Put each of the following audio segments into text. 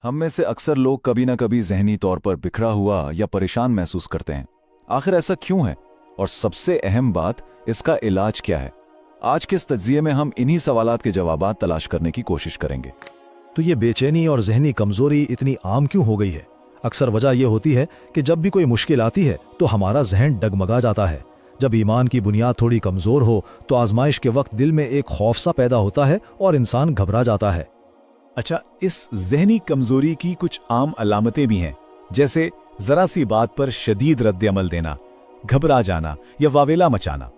हम में से अक्सर लोग कभी ना कभी ज़हनी तौर पर बिखरा हुआ या परेशान महसूस करते हैं। आखिर ऐसा क्यों है और सबसे अहम बात, इसका इलाज क्या है? आज के इस तज्ज़िये में हम इन्हीं सवालात के जवाबात तलाश करने की कोशिश करेंगे। तो ये बेचैनी और ज़हनी कमज़ोरी इतनी आम क्यों हो गई है? अक्सर वजह यह होती है कि जब भी कोई मुश्किल आती है तो हमारा जहन डगमगा जाता है। जब ईमान की बुनियाद थोड़ी कमज़ोर हो तो आजमाइश के वक्त दिल में एक खौफ सा पैदा होता है और इंसान घबरा जाता है। अच्छा, इस ज़हनी कमज़ोरी की कुछ आम अलामतें भी हैं, जैसे ज़रा सी बात पर शदीद रद्द अमल देना, घबरा जाना या वावेला मचाना,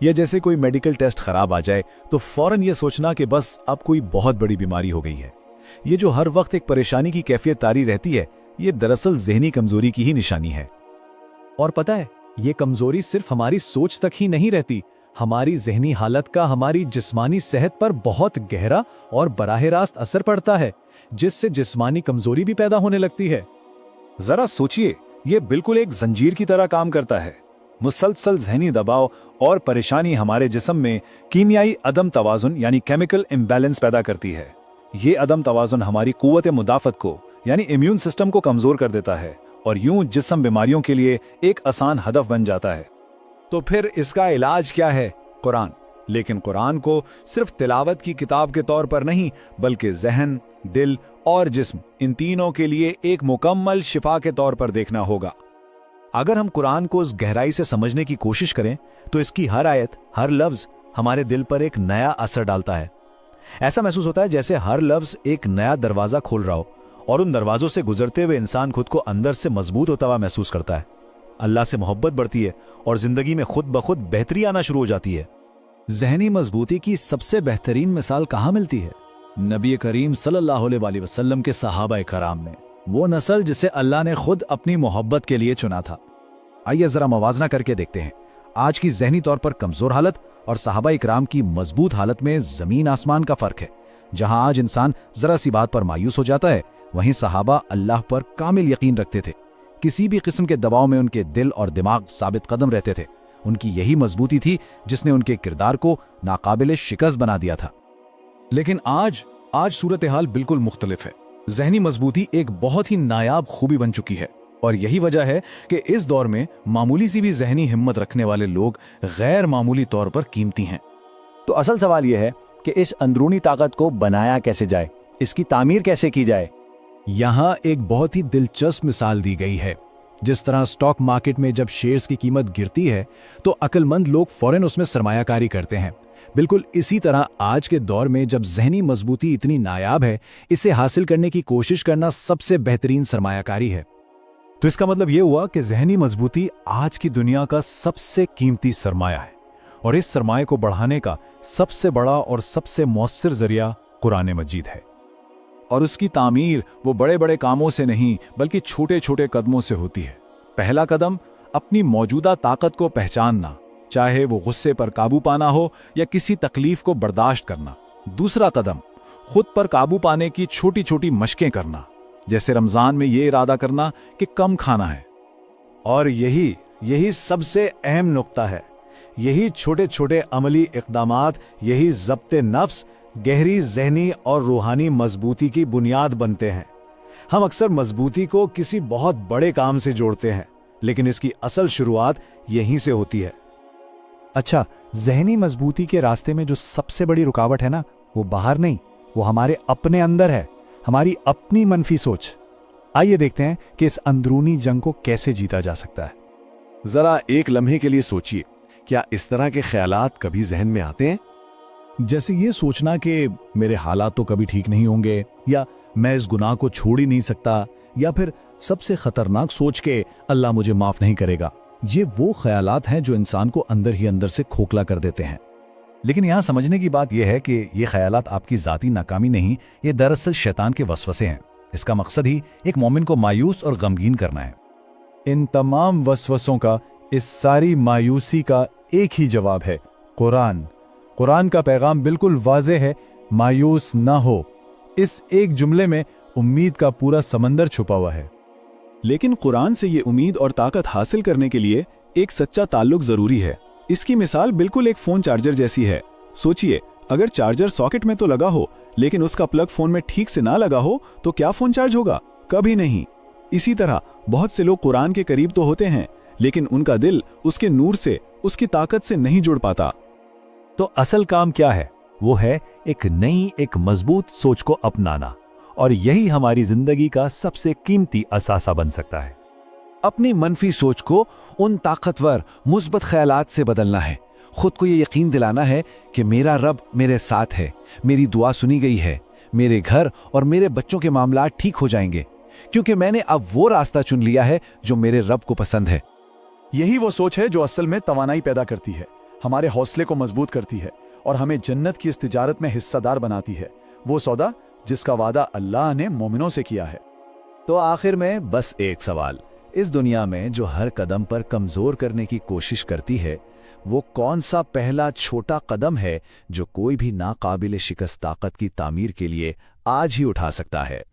या जैसे कोई मेडिकल टेस्ट खराब आ जाए तो फौरन ये सोचना कि बस अब कोई बहुत बड़ी बीमारी हो गई है। ये जो हर वक्त एक परेशानी की कैफियत तारी रहती है, ये दरअसल ज़हनी कमज़ोरी की ही निशानी है। और पता है, ये कमज़ोरी सिर्फ हमारी सोच तक ही नहीं रहती, हमारी ज़हनी हालत का हमारी जिस्मानी सेहत पर बहुत गहरा और बराह रास्त असर पड़ता है, जिससे जिस्मानी कमज़ोरी भी पैदा होने लगती है। ज़रा सोचिए, ये बिल्कुल एक जंजीर की तरह काम करता है। मुसलसल ज़हनी दबाव और परेशानी हमारे जिस्म में कीमियाई अदम तवाज़ुन यानी केमिकल इम्बैलेंस पैदा करती है। ये अदम तवाज़ुन हमारी क़ुव्वत मुदाफ़त को यानी इम्यून सिस्टम को कमज़ोर कर देता है और यूं जिस्म बीमारियों के लिए एक आसान हदफ बन जाता है। तो फिर इसका इलाज क्या है? कुरान। लेकिन कुरान को सिर्फ तिलावत की किताब के तौर पर नहीं, बल्कि ज़हन, दिल और जिस्म, इन तीनों के लिए एक मुकम्मल शिफा के तौर पर देखना होगा। अगर हम कुरान को उस गहराई से समझने की कोशिश करें तो इसकी हर आयत, हर लफ्ज़ हमारे दिल पर एक नया असर डालता है। ऐसा महसूस होता है जैसे हर लफ्ज़ एक नया दरवाज़ा खोल रहा हो और उन दरवाज़ों से गुजरते हुए इंसान खुद को अंदर से मजबूत होता हुआ महसूस करता है। अल्लाह से मोहब्बत बढ़ती है और ज़िंदगी में खुद ब खुद बेहतरी आना शुरू हो जाती है। ज़हनी मजबूती की सबसे बेहतरीन मिसाल कहाँ मिलती है? नबी करीम सल्लल्लाहु अलैहि वसल्लम के सहाबा कराम में, वो नस्ल जिसे अल्लाह ने खुद अपनी मोहब्बत के लिए चुना था। आइए ज़रा मवाजना करके देखते हैं आज की ज़हनी तौर पर कमज़ोर हालत और सहाबा इकराम की मजबूत हालत में ज़मीन आसमान का फ़र्क है। जहां आज इंसान ज़रा सी बात पर मायूस हो जाता है, वहीं सहाबा अल्लाह पर कामिल यकीन रखते थे। किसी भी किस्म के दबाव में उनके दिल और दिमाग साबित कदम रहते थे। उनकी यही मजबूती थी जिसने उनके किरदार को नाकाबिल शिकस्त बना दिया था। लेकिन आज सूरत हाल बिल्कुल मुख्तलिफ है। ज़हनी मजबूती एक बहुत ही नायाब खूबी बन चुकी है और यही वजह है कि इस दौर में मामूली सी भी ज़हनी हिम्मत रखने वाले लोग गैर मामूली तौर पर कीमती हैं। तो असल सवाल यह है कि इस अंदरूनी ताकत को बनाया कैसे जाए, इसकी तामीर कैसे की जाए। यहाँ एक बहुत ही दिलचस्प मिसाल दी गई है। जिस तरह स्टॉक मार्केट में जब शेयर्स की कीमत गिरती है तो अक्लमंद लोग फौरन उसमें सरमायाकारी करते हैं, बिल्कुल इसी तरह आज के दौर में जब ज़हनी मजबूती इतनी नायाब है, इसे हासिल करने की कोशिश करना सबसे बेहतरीन सरमायाकारी है। तो इसका मतलब यह हुआ कि ज़हनी मजबूती आज की दुनिया का सबसे कीमती सरमाया है और इस सरमाए को बढ़ाने का सबसे बड़ा और सबसे मौसर जरिया कुरान मजीद है। और उसकी तामीर वो बड़े बड़े कामों से नहीं बल्कि छोटे छोटे कदमों से होती है। पहला कदम अपनी मौजूदा ताकत को पहचानना, चाहे वो गुस्से पर काबू पाना हो या किसी तकलीफ को बर्दाश्त करना। दूसरा कदम खुद पर काबू पाने की छोटी छोटी मशकें करना, जैसे रमज़ान में ये इरादा करना कि कम खाना है। और यही सबसे अहम नुक्ता है। यही छोटे छोटे अमली इक़दामात, यही ज़ब्ते नफ्स गहरी ज़हनी और रूहानी मजबूती की बुनियाद बनते हैं। हम अक्सर मजबूती को किसी बहुत बड़े काम से जोड़ते हैं, लेकिन इसकी असल शुरुआत यहीं से होती है। अच्छा, ज़हनी मजबूती के रास्ते में जो सबसे बड़ी रुकावट है ना, वो बाहर नहीं, वो हमारे अपने अंदर है, हमारी अपनी मनफी सोच। आइए देखते हैं कि इस अंदरूनी जंग को कैसे जीता जा सकता है। ज़रा एक लम्हे के लिए सोचिए, क्या इस तरह के ख्यालात कभी जहन में आते हैं? जैसे ये सोचना कि मेरे हालात तो कभी ठीक नहीं होंगे, या मैं इस गुनाह को छोड़ ही नहीं सकता, या फिर सबसे खतरनाक सोच के अल्लाह मुझे माफ नहीं करेगा। ये वो ख्यालात हैं जो इंसान को अंदर ही अंदर से खोखला कर देते हैं। लेकिन यहाँ समझने की बात यह है कि ये ख्यालात आपकी ज़ाती नाकामी नहीं, ये दरअसल शैतान के वसवसे हैं। इसका मकसद ही एक मोमिन को मायूस और गमगीन करना है। इन तमाम वसवसों का, इस सारी मायूसी का एक ही जवाब है, कुरान। कुरान का पैगाम बिल्कुल वाज़ेह है, मायूस ना हो। इस एक जुमले में उम्मीद का पूरा समंदर छुपा हुआ है। लेकिन कुरान से ये उम्मीद और ताकत हासिल करने के लिए एक सच्चा ताल्लुक ज़रूरी है। इसकी मिसाल बिल्कुल एक फ़ोन चार्जर जैसी है। सोचिए, अगर चार्जर सॉकेट में तो लगा हो, लेकिन उसका प्लग फोन में ठीक से ना लगा हो तो क्या फोन चार्ज होगा? कभी नहीं। इसी तरह बहुत से लोग कुरान के करीब तो होते हैं, लेकिन उनका दिल उसके नूर से, उसकी ताकत से नहीं जुड़ पाता। तो असल काम क्या है? वो है एक नई, एक मजबूत सोच को अपनाना, और यही हमारी जिंदगी का सबसे कीमती असासा बन सकता है। अपनी मनफी सोच को उन ताकतवर मुस्बत ख्यालात से बदलना है। खुद को ये यकीन दिलाना है कि मेरा रब मेरे साथ है, मेरी दुआ सुनी गई है, मेरे घर और मेरे बच्चों के मामलात ठीक हो जाएंगे, क्योंकि मैंने अब वो रास्ता चुन लिया है जो मेरे रब को पसंद है। यही वो सोच है जो असल में तवानाई पैदा करती है, हमारे हौसले को मजबूत करती है और हमें जन्नत की इस तिजारत में हिस्सेदार बनाती है, वो सौदा जिसका वादा अल्लाह ने मोमिनों से किया है। तो आखिर में बस एक सवाल, इस दुनिया में जो हर कदम पर कमजोर करने की कोशिश करती है, वो कौन सा पहला छोटा कदम है जो कोई भी नाकाबिल शिकस्त ताकत की तामीर के लिए आज ही उठा सकता है?